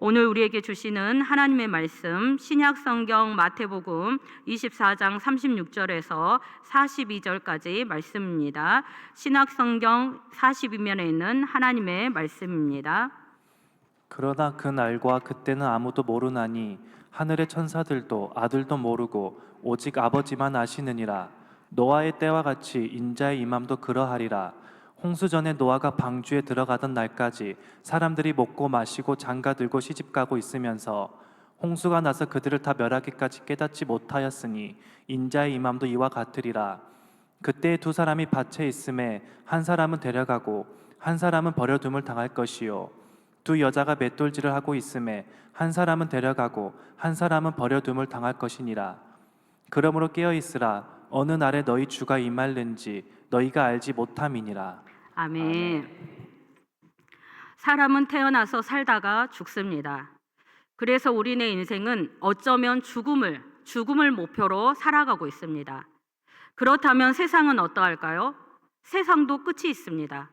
오늘 우리에게 주시는 하나님의 말씀 신약성경 마태복음 24장 36절에서 42절까지 말씀입니다. 신약성경 42면에 있는 하나님의 말씀입니다. 그러나 그 날과 그때는 아무도 모르나니 하늘의 천사들도 아들도 모르고 오직 아버지만 아시느니라. 노아의 때와 같이 인자의 임함도 그러하리라. 홍수 전에 노아가 방주에 들어가던 날까지 사람들이 먹고 마시고 장가들고 시집가고 있으면서 홍수가 나서 그들을 다 멸하기까지 깨닫지 못하였으니 인자의 임함도 이와 같으리라. 그때 두 사람이 밭에 있음에 한 사람은 데려가고 한 사람은 버려둠을 당할 것이요 두 여자가 맷돌질을 하고 있음에 한 사람은 데려가고 한 사람은 버려둠을 당할 것이니라. 그러므로 깨어있으라. 어느 날에 너희 주가 임할는지 너희가 알지 못함이니라. 아멘. 사람은 태어나서 살다가 죽습니다. 그래서 우리네 인생은 어쩌면 죽음을 목표로 살아가고 있습니다. 그렇다면 세상은 어떠할까요? 세상도 끝이 있습니다.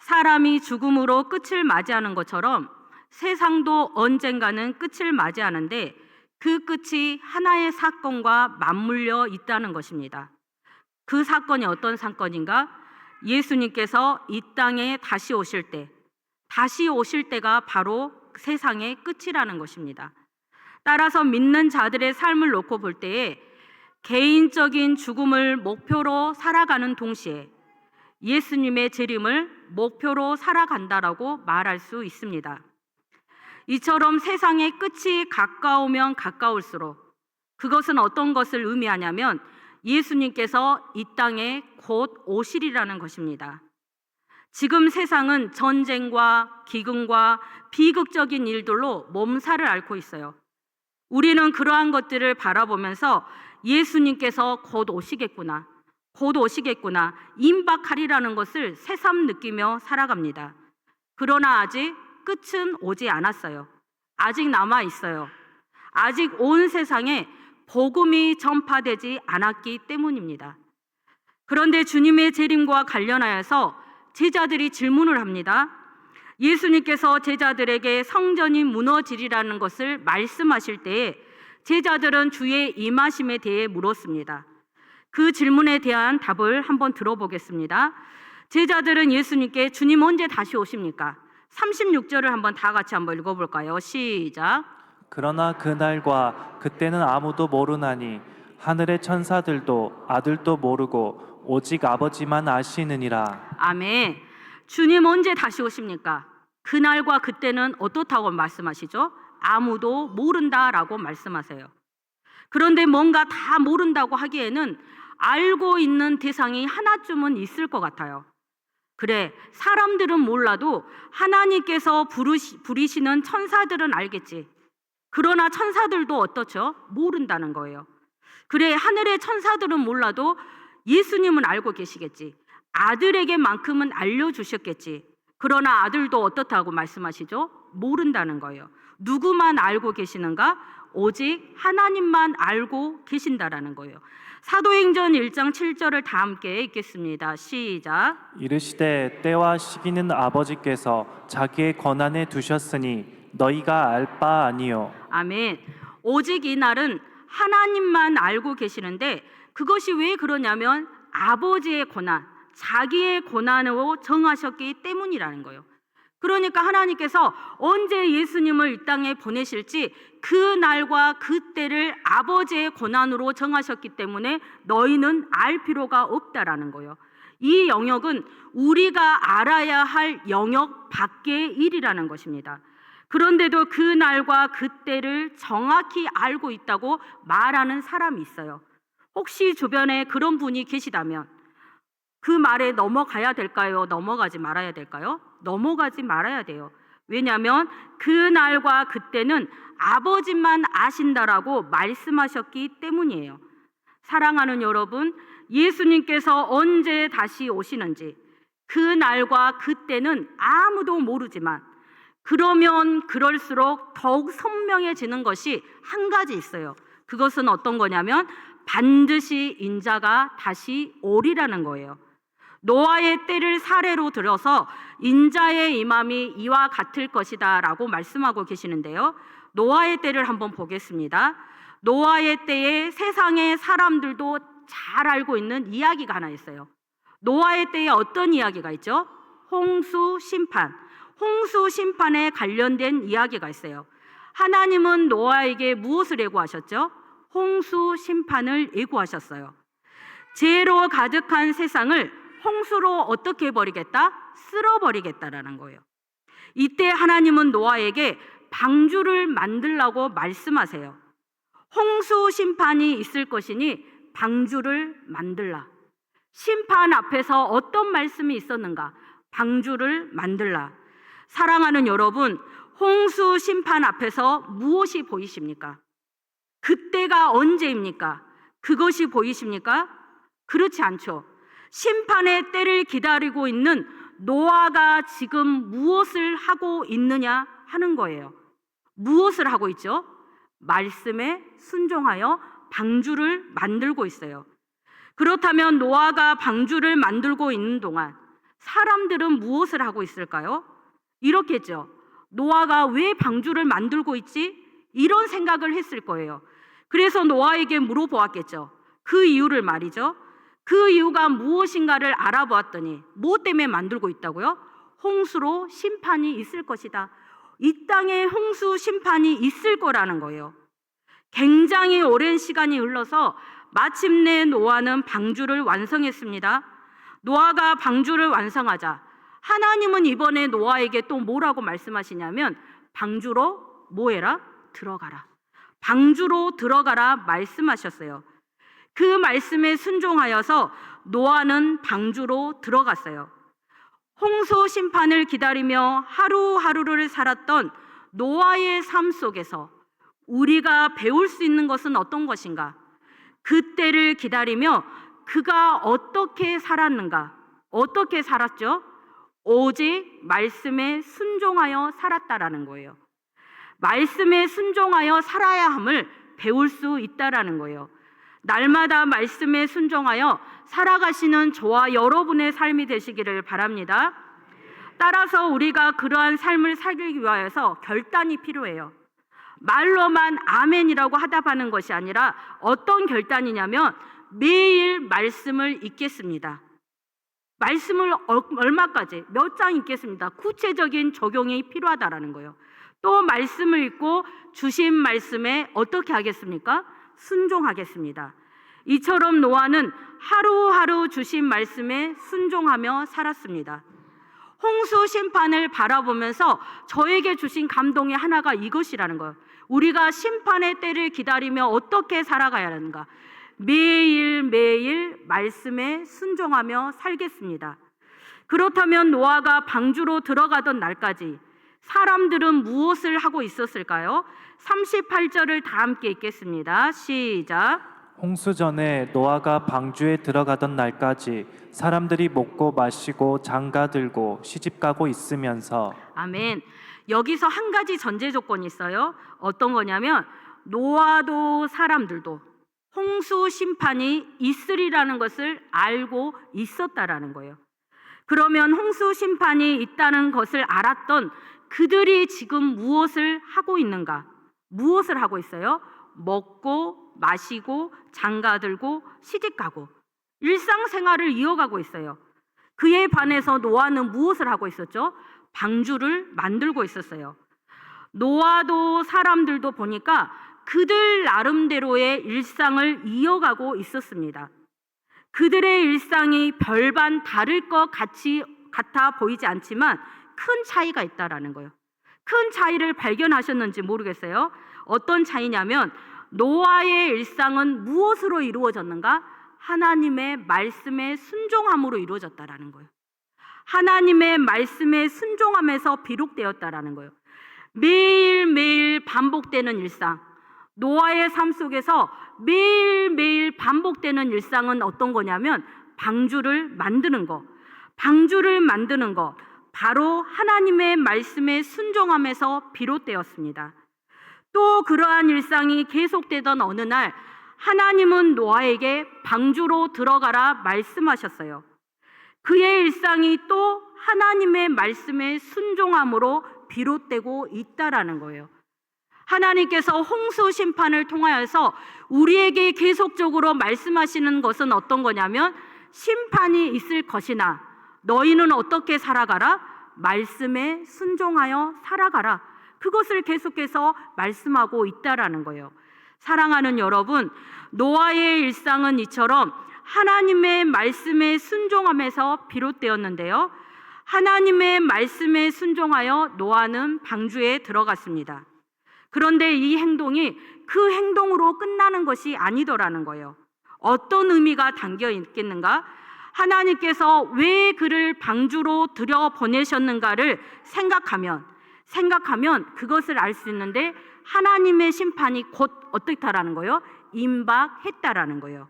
사람이 죽음으로 끝을 맞이하는 것처럼 세상도 언젠가는 끝을 맞이하는데 그 끝이 하나의 사건과 맞물려 있다는 것입니다. 그 사건이 어떤 사건인가? 예수님께서 이 땅에 다시 오실 때가 바로 세상의 끝이라는 것입니다. 따라서 믿는 자들의 삶을 놓고 볼 때에 개인적인 죽음을 목표로 살아가는 동시에 예수님의 재림을 목표로 살아간다라고 말할 수 있습니다. 이처럼 세상의 끝이 가까우면 가까울수록 그것은 어떤 것을 의미하냐면 예수님께서 이 땅에 곧 오시리라는 것입니다. 지금 세상은 전쟁과 기근과 비극적인 일들로 몸살을 앓고 있어요. 우리는 그러한 것들을 바라보면서 예수님께서 곧 오시겠구나, 임박하리라는 것을 새삼 느끼며 살아갑니다. 그러나 아직 끝은 오지 않았어요. 아직 남아 있어요. 아직 온 세상에 복음이 전파되지 않았기 때문입니다. 그런데 주님의 재림과 관련하여서 제자들이 질문을 합니다. 예수님께서 제자들에게 성전이 무너지리라는 것을 말씀하실 때에 제자들은 주의 임하심에 대해 물었습니다. 그 질문에 대한 답을 한번 들어보겠습니다. 제자들은 예수님께 주님 언제 다시 오십니까? 36절을 한번 다 같이 한번 읽어볼까요? 시작. 그러나 그 날과 그때는 아무도 모르나니 하늘의 천사들도 아들도 모르고 오직 아버지만 아시느니라. 아멘. 주님 언제 다시 오십니까? 그날과 그때는 어떻다고 말씀하시죠? 아무도 모른다라고 말씀하세요. 그런데 뭔가 다 모른다고 하기에는 알고 있는 대상이 하나쯤은 있을 것 같아요. 그래, 사람들은 몰라도 하나님께서 부리시는 천사들은 알겠지. 그러나 천사들도 어떻죠? 모른다는 거예요. 그래, 하늘의 천사들은 몰라도 예수님은 알고 계시겠지. 아들에게만큼은 알려주셨겠지. 그러나 아들도 어떻다고 말씀하시죠? 모른다는 거예요. 누구만 알고 계시는가? 오직 하나님만 알고 계신다라는 거예요. 사도행전 1장 7절을 다 함께 읽겠습니다. 시작. 이르시되 때와 시기는 아버지께서 자기의 권한에 두셨으니 너희가 알 바 아니요. 아멘. 오직 이 날은 하나님만 알고 계시는데 그것이 왜 그러냐면 아버지의 권한, 자기의 권한으로 정하셨기 때문이라는 거예요. 그러니까 하나님께서 언제 예수님을 이 땅에 보내실지 그 날과 그때를 아버지의 권한으로 정하셨기 때문에 너희는 알 필요가 없다라는 거예요. 이 영역은 우리가 알아야 할 영역 밖의 일이라는 것입니다. 그런데도 그 날과 그때를 정확히 알고 있다고 말하는 사람이 있어요. 혹시 주변에 그런 분이 계시다면 그 말에 넘어가야 될까요? 넘어가지 말아야 될까요? 넘어가지 말아야 돼요. 왜냐하면 그 날과 그때는 아버지만 아신다라고 말씀하셨기 때문이에요. 사랑하는 여러분, 예수님께서 언제 다시 오시는지 그 날과 그때는 아무도 모르지만 그러면 그럴수록 더욱 선명해지는 것이 한 가지 있어요. 그것은 어떤 거냐면 반드시 인자가 다시 오리라는 거예요. 노아의 때를 사례로 들어서 인자의 임함이 이와 같을 것이다 라고 말씀하고 계시는데요. 노아의 때를 한번 보겠습니다. 노아의 때에 세상의 사람들도 잘 알고 있는 이야기가 하나 있어요. 노아의 때에 어떤 이야기가 있죠? 홍수 심판. 홍수 심판에 관련된 이야기가 있어요. 하나님은 노아에게 무엇을 예고하셨죠? 홍수 심판을 예고하셨어요. 죄로 가득한 세상을 홍수로 어떻게 해버리겠다? 쓸어버리겠다라는 거예요. 이때 하나님은 노아에게 방주를 만들라고 말씀하세요. 홍수 심판이 있을 것이니 방주를 만들라. 심판 앞에서 어떤 말씀이 있었는가? 방주를 만들라. 사랑하는 여러분, 홍수 심판 앞에서 무엇이 보이십니까? 그때가 언제입니까? 그것이 보이십니까? 그렇지 않죠. 심판의 때를 기다리고 있는 노아가 지금 무엇을 하고 있느냐 하는 거예요. 무엇을 하고 있죠? 말씀에 순종하여 방주를 만들고 있어요. 그렇다면 노아가 방주를 만들고 있는 동안 사람들은 무엇을 하고 있을까요? 이렇겠죠. 노아가 왜 방주를 만들고 있지? 이런 생각을 했을 거예요. 그래서 노아에게 물어보았겠죠. 그 이유를 말이죠. 그 이유가 무엇인가를 알아보았더니 뭐 때문에 만들고 있다고요? 홍수로 심판이 있을 것이다. 이 땅에 홍수 심판이 있을 거라는 거예요. 굉장히 오랜 시간이 흘러서 마침내 노아는 방주를 완성했습니다. 노아가 방주를 완성하자 하나님은 이번에 노아에게 또 뭐라고 말씀하시냐면 방주로 뭐해라? 들어가라. 방주로 들어가라 말씀하셨어요. 그 말씀에 순종하여서 노아는 방주로 들어갔어요. 홍수 심판을 기다리며 하루하루를 살았던 노아의 삶 속에서 우리가 배울 수 있는 것은 어떤 것인가? 그때를 기다리며 그가 어떻게 살았는가? 어떻게 살았죠? 오직 말씀에 순종하여 살았다라는 거예요. 말씀에 순종하여 살아야 함을 배울 수 있다라는 거예요. 날마다 말씀에 순종하여 살아가시는 저와 여러분의 삶이 되시기를 바랍니다. 따라서 우리가 그러한 삶을 살기 위하여서 결단이 필요해요. 말로만 아멘이라고 하답하는 것이 아니라 어떤 결단이냐면 매일 말씀을 읽겠습니다. 말씀을 얼마까지, 몇 장 읽겠습니다. 구체적인 적용이 필요하다라는 거예요. 또 말씀을 읽고 주신 말씀에 어떻게 하겠습니까? 순종하겠습니다. 이처럼 노아는 하루하루 주신 말씀에 순종하며 살았습니다. 홍수 심판을 바라보면서 저에게 주신 감동의 하나가 이것이라는 거예요. 우리가 심판의 때를 기다리며 어떻게 살아가야 하는가? 매일매일 말씀에 순종하며 살겠습니다. 그렇다면 노아가 방주로 들어가던 날까지 사람들은 무엇을 하고 있었을까요? 38절을 다 함께 읽겠습니다. 시작. 홍수 전에 노아가 방주에 들어가던 날까지 사람들이 먹고 마시고 장가 들고 시집가고 있으면서. 아멘. 여기서 한 가지 전제 조건이 있어요. 어떤 거냐면 노아도 사람들도 홍수 심판이 있으리라는 것을 알고 있었다라는 거예요. 그러면 홍수 심판이 있다는 것을 알았던 그들이 지금 무엇을 하고 있는가? 무엇을 하고 있어요? 먹고 마시고 장가들고 시집가고 일상생활을 이어가고 있어요. 그에 반해서 노아는 무엇을 하고 있었죠? 방주를 만들고 있었어요. 노아도 사람들도 보니까 그들 나름대로의 일상을 이어가고 있었습니다. 그들의 일상이 별반 다를 것 같아 보이지 않지만 큰 차이가 있다라는 거예요. 큰 차이를 발견하셨는지 모르겠어요. 어떤 차이냐면 노아의 일상은 무엇으로 이루어졌는가? 하나님의 말씀에 순종함으로 이루어졌다라는 거예요. 하나님의 말씀에 순종함에서 비록되었다라는 거예요. 매일매일 반복되는 일상, 노아의 삶 속에서 매일매일 반복되는 일상은 어떤 거냐면 방주를 만드는 거, 방주를 만드는 거, 바로 하나님의 말씀에 순종함에서 비롯되었습니다. 또 그러한 일상이 계속되던 어느 날 하나님은 노아에게 방주로 들어가라 말씀하셨어요. 그의 일상이 또 하나님의 말씀에 순종함으로 비롯되고 있다라는 거예요. 하나님께서 홍수 심판을 통하여서 우리에게 계속적으로 말씀하시는 것은 어떤 거냐면, 심판이 있을 것이나 너희는 어떻게 살아가라? 말씀에 순종하여 살아가라. 그것을 계속해서 말씀하고 있다라는 거예요. 사랑하는 여러분, 노아의 일상은 이처럼 하나님의 말씀에 순종함에서 비롯되었는데요. 하나님의 말씀에 순종하여 노아는 방주에 들어갔습니다. 그런데 이 행동이 그 행동으로 끝나는 것이 아니더라는 거예요. 어떤 의미가 담겨 있겠는가? 하나님께서 왜 그를 방주로 들여보내셨는가를 생각하면 그것을 알 수 있는데, 하나님의 심판이 곧 어떻다라는 거예요? 임박했다라는 거예요.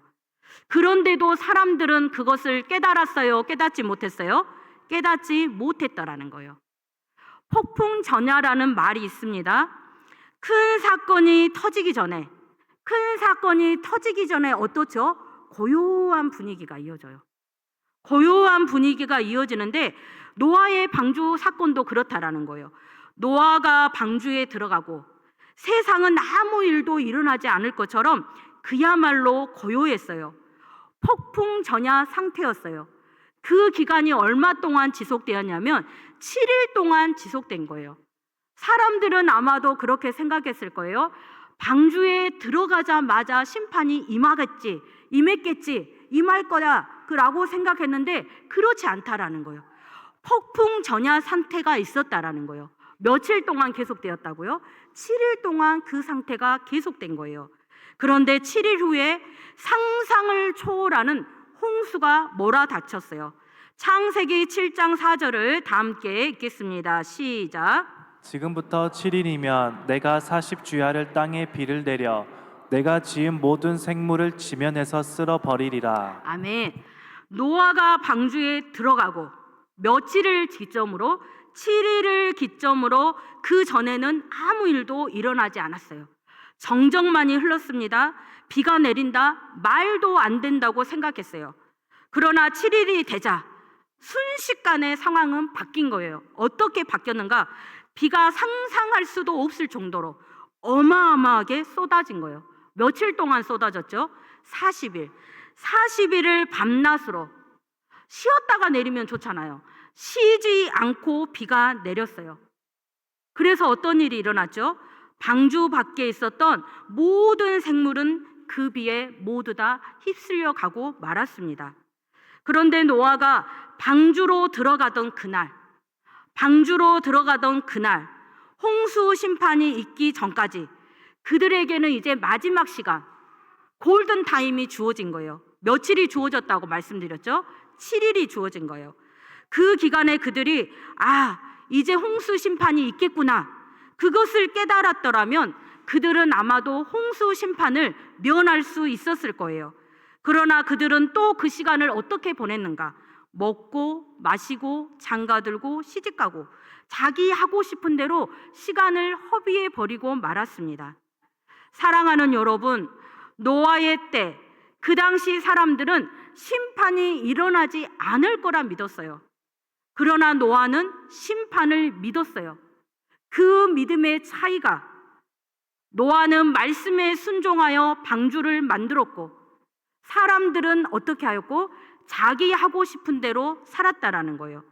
그런데도 사람들은 그것을 깨달았어요? 깨닫지 못했어요? 깨닫지 못했다라는 거예요. 폭풍전야라는 말이 있습니다. 큰 사건이 터지기 전에 어떻죠? 고요한 분위기가 이어져요. 고요한 분위기가 이어지는데, 노아의 방주 사건도 그렇다라는 거예요. 노아가 방주에 들어가고 세상은 아무 일도 일어나지 않을 것처럼 그야말로 고요했어요. 폭풍전야 상태였어요. 그 기간이 얼마 동안 지속되었냐면 7일 동안 지속된 거예요. 사람들은 아마도 그렇게 생각했을 거예요. 방주에 들어가자마자 심판이 임했겠지, 임할 거야 라고 생각했는데 그렇지 않다라는 거예요. 폭풍전야 상태가 있었다라는 거예요. 며칠 동안 계속되었다고요? 7일 동안 그 상태가 계속된 거예요. 그런데 7일 후에 상상을 초월하는 홍수가 몰아닥쳤어요. 창세기 7장 4절을 다 함께 읽겠습니다. 시작. 지금부터 7일이면 내가 40주야를 땅에 비를 내려 내가 지은 모든 생물을 지면에서 쓸어버리리라. 아멘. 노아가 방주에 들어가고 며칠을 기점으로 7일을 기점으로 그 전에는 아무 일도 일어나지 않았어요. 정적만이 흘렀습니다. 비가 내린다, 말도 안 된다고 생각했어요. 그러나 7일이 되자 순식간에 상황은 바뀐 거예요. 어떻게 바뀌었는가? 비가 상상할 수도 없을 정도로 어마어마하게 쏟아진 거예요. 며칠 동안 쏟아졌죠? 40일. 40일을 밤낮으로, 쉬었다가 내리면 좋잖아요. 쉬지 않고 비가 내렸어요. 그래서 어떤 일이 일어났죠? 방주 밖에 있었던 모든 생물은 그 비에 모두 다 휩쓸려 가고 말았습니다. 그런데 노아가 방주로 들어가던 그날, 홍수 심판이 있기 전까지 그들에게는 이제 마지막 시간, 골든 타임이 주어진 거예요. 며칠이 주어졌다고 말씀드렸죠? 7일이 주어진 거예요. 그 기간에 그들이 이제 홍수 심판이 있겠구나, 그것을 깨달았더라면 그들은 아마도 홍수 심판을 면할 수 있었을 거예요. 그러나 그들은 또 그 시간을 어떻게 보냈는가? 먹고 마시고 장가들고 시집가고 자기 하고 싶은 대로 시간을 허비해 버리고 말았습니다. 사랑하는 여러분, 노아의 때 그 당시 사람들은 심판이 일어나지 않을 거라 믿었어요. 그러나 노아는 심판을 믿었어요. 그 믿음의 차이가, 노아는 말씀에 순종하여 방주를 만들었고 사람들은 어떻게 하였고 자기 하고 싶은 대로 살았다라는 거예요.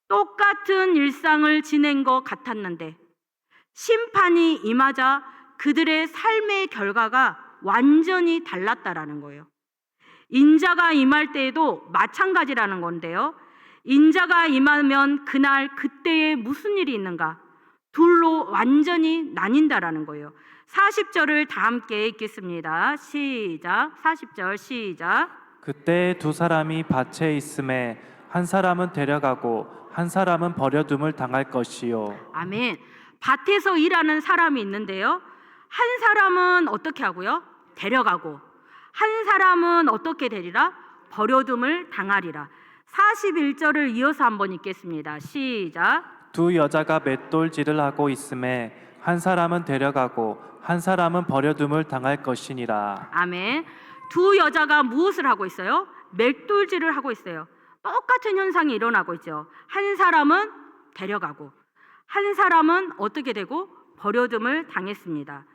똑같은 일상을 지낸 것 같았는데 심판이 임하자 그들의 삶의 결과가 완전히 달랐다라는 거예요. 인자가 임할 때에도 마찬가지라는 건데요. 인자가 임하면 그때에 무슨 일이 있는가? 둘로 완전히 나뉜다라는 거예요. 40절을 다 함께 읽겠습니다. 시작. 40절 시작. 그때 두 사람이 밭에 있음에 한 사람은 데려가고 한 사람은 버려둠을 당할 것이요. 아멘. 밭에서 일하는 사람이 있는데요. 한 사람은 어떻게 하고요? 데려가고, 한 사람은 어떻게 되리라? 버려둠을 당하리라. 41절을 이어서 한번 읽겠습니다. 시작. 두 여자가 맷돌질을 하고 있음에 한 사람은 데려가고 한 사람은 버려둠을 당할 것이니라. 아멘. 두 여자가 무엇을 하고 있어요? 맷돌질을 하고 있어요. 똑같은 현상이 일어나고 있죠. 한 사람은 데려가고 한 사람은 어떻게 되고 버려둠을 당했습니다.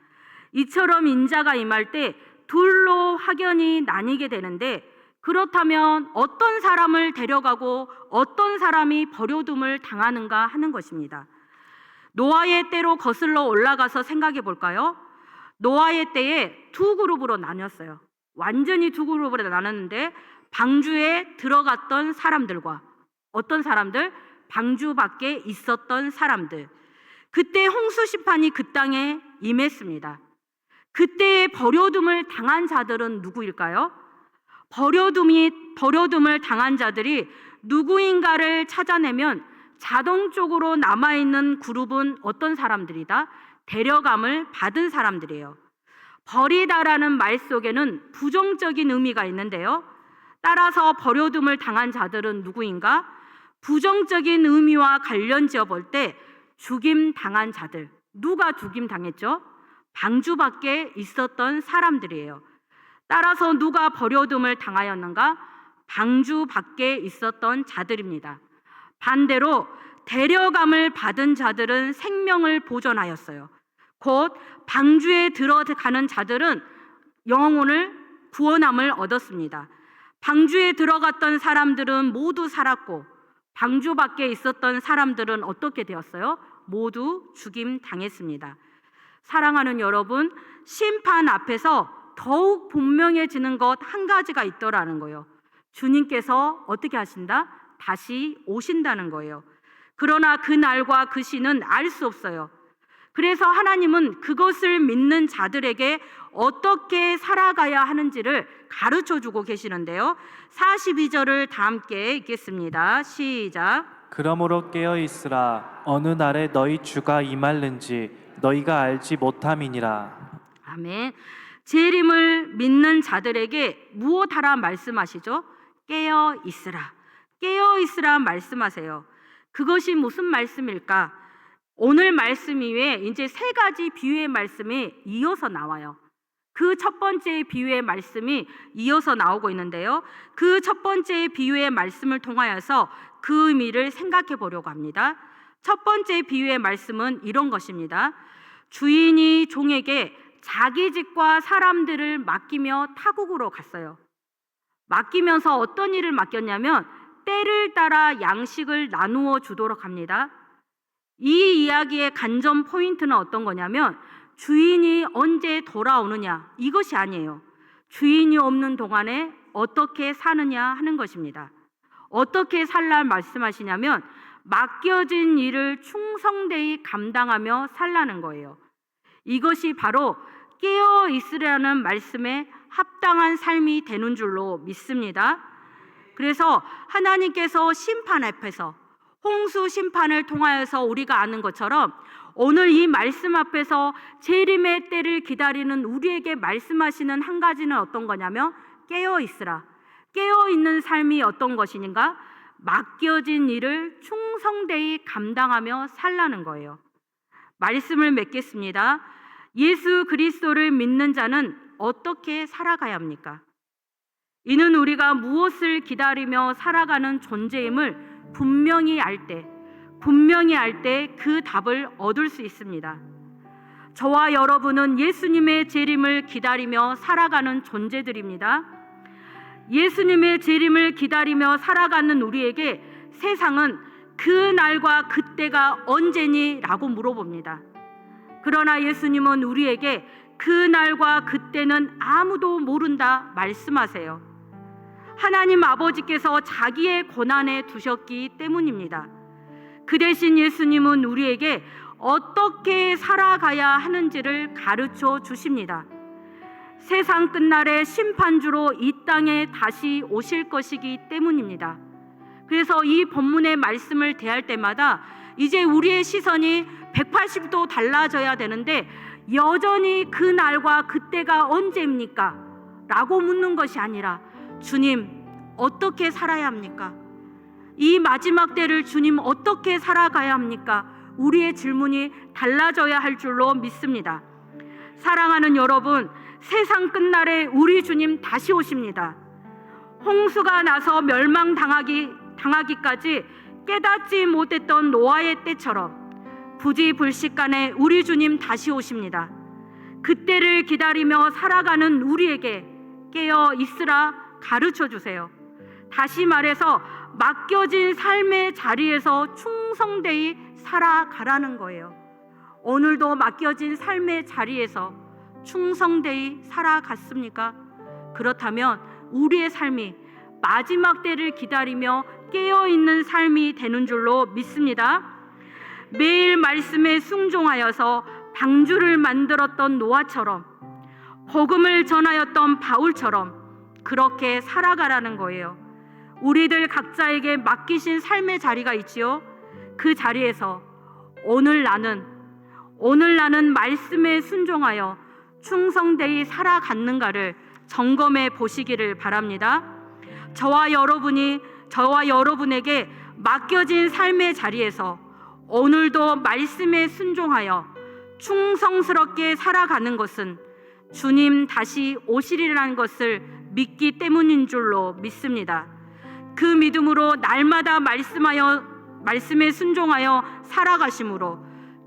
이처럼 인자가 임할 때 둘로 확연히 나뉘게 되는데, 그렇다면 어떤 사람을 데려가고 어떤 사람이 버려둠을 당하는가 하는 것입니다. 노아의 때로 거슬러 올라가서 생각해 볼까요? 노아의 때에 두 그룹으로 나뉘었어요. 완전히 두 그룹으로 나눴는데, 방주에 들어갔던 사람들과 어떤 사람들? 방주 밖에 있었던 사람들. 그때 홍수 심판이 그 땅에 임했습니다. 그때의 버려둠을 당한 자들은 누구일까요? 버려둠을 당한 자들이 누구인가를 찾아내면 자동적으로 남아있는 그룹은 어떤 사람들이다? 데려감을 받은 사람들이에요. 버리다라는 말 속에는 부정적인 의미가 있는데요. 따라서 버려둠을 당한 자들은 누구인가? 부정적인 의미와 관련 지어 볼 때 죽임 당한 자들. 누가 죽임 당했죠? 방주 밖에 있었던 사람들이에요. 따라서 누가 버려둠을 당하였는가? 방주 밖에 있었던 자들입니다. 반대로 데려감을 받은 자들은 생명을 보존하였어요. 곧 방주에 들어가는 자들은 영혼을 구원함을 얻었습니다. 방주에 들어갔던 사람들은 모두 살았고, 방주 밖에 있었던 사람들은 어떻게 되었어요? 모두 죽임 당했습니다. 사랑하는 여러분, 심판 앞에서 더욱 분명해지는 것 한 가지가 있더라는 거예요. 주님께서 어떻게 하신다? 다시 오신다는 거예요. 그러나 그 날과 그 시는 알 수 없어요. 그래서 하나님은 그것을 믿는 자들에게 어떻게 살아가야 하는지를 가르쳐 주고 계시는데요. 42절을 다 함께 읽겠습니다. 시작. 그러므로 깨어 있으라. 어느 날에 너희 주가 임할는지 너희가 알지 못함이니라. 아멘. 재림을 믿는 자들에게 무엇하라 말씀하시죠? 깨어 있으라. 깨어 있으라 말씀하세요. 그것이 무슨 말씀일까? 오늘 말씀 이외에 이제 세 가지 비유의 말씀이 이어서 나와요. 그 첫 번째 비유의 말씀이 이어서 나오고 있는데요. 그 첫 번째 비유의 말씀을 통하여서 그 의미를 생각해 보려고 합니다. 첫 번째 비유의 말씀은 이런 것입니다. 주인이 종에게 자기 집과 사람들을 맡기며 타국으로 갔어요. 맡기면서 어떤 일을 맡겼냐면 때를 따라 양식을 나누어 주도록 합니다. 이 이야기의 관전 포인트는 어떤 거냐면 주인이 언제 돌아오느냐, 이것이 아니에요. 주인이 없는 동안에 어떻게 사느냐 하는 것입니다. 어떻게 살라 말씀하시냐면 맡겨진 일을 충성되이 감당하며 살라는 거예요. 이것이 바로 깨어 있으라는 말씀에 합당한 삶이 되는 줄로 믿습니다. 그래서 하나님께서 심판 앞에서, 홍수 심판을 통하여서 우리가 아는 것처럼 오늘 이 말씀 앞에서 재림의 때를 기다리는 우리에게 말씀하시는 한 가지는 어떤 거냐면 깨어 있으라. 깨어 있는 삶이 어떤 것인가? 맡겨진 일을 충성되이 감당하며 살라는 거예요. 말씀을 맺겠습니다. 예수 그리스도를 믿는 자는 어떻게 살아가야 합니까? 이는 우리가 무엇을 기다리며 살아가는 존재임을 분명히 알 때 그 답을 얻을 수 있습니다. 저와 여러분은 예수님의 재림을 기다리며 살아가는 존재들입니다. 예수님의 재림을 기다리며 살아가는 우리에게 세상은 그 날과 그때가 언제니? 라고 물어봅니다. 그러나 예수님은 우리에게 그 날과 그때는 아무도 모른다 말씀하세요. 하나님 아버지께서 자기의 고난에 두셨기 때문입니다. 그 대신 예수님은 우리에게 어떻게 살아가야 하는지를 가르쳐 주십니다. 세상 끝날에 심판주로 이 땅에 다시 오실 것이기 때문입니다. 그래서 이 본문의 말씀을 대할 때마다 이제 우리의 시선이 180도 달라져야 되는데, 여전히 그 날과 그때가 언제입니까? 라고 묻는 것이 아니라 주님, 어떻게 살아야 합니까? 이 마지막 때를 주님 어떻게 살아가야 합니까? 우리의 질문이 달라져야 할 줄로 믿습니다. 사랑하는 여러분, 세상 끝날에 우리 주님 다시 오십니다. 홍수가 나서 멸망당하기까지 깨닫지 못했던 노아의 때처럼 부지불식간에 우리 주님 다시 오십니다. 그때를 기다리며 살아가는 우리에게 깨어 있으라 가르쳐 주세요. 다시 말해서 맡겨진 삶의 자리에서 충성되이 살아가라는 거예요. 오늘도 맡겨진 삶의 자리에서 충성되이 살아갔습니까? 그렇다면 우리의 삶이 마지막 때를 기다리며 깨어있는 삶이 되는 줄로 믿습니다. 매일 말씀에 순종하여서 방주를 만들었던 노아처럼, 복음을 전하였던 바울처럼 그렇게 살아가라는 거예요. 우리들 각자에게 맡기신 삶의 자리가 있지요. 그 자리에서 오늘 나는 말씀에 순종하여 충성되이 살아갔는가를 점검해 보시기를 바랍니다. 저와 여러분에게 맡겨진 삶의 자리에서 오늘도 말씀에 순종하여 충성스럽게 살아가는 것은 주님 다시 오시리라는 것을 믿기 때문인 줄로 믿습니다. 그 믿음으로 날마다 말씀에 순종하여 살아가심으로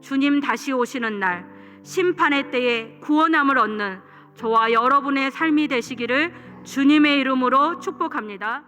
주님 다시 오시는 날 심판의 때에 구원함을 얻는 저와 여러분의 삶이 되시기를 주님의 이름으로 축복합니다.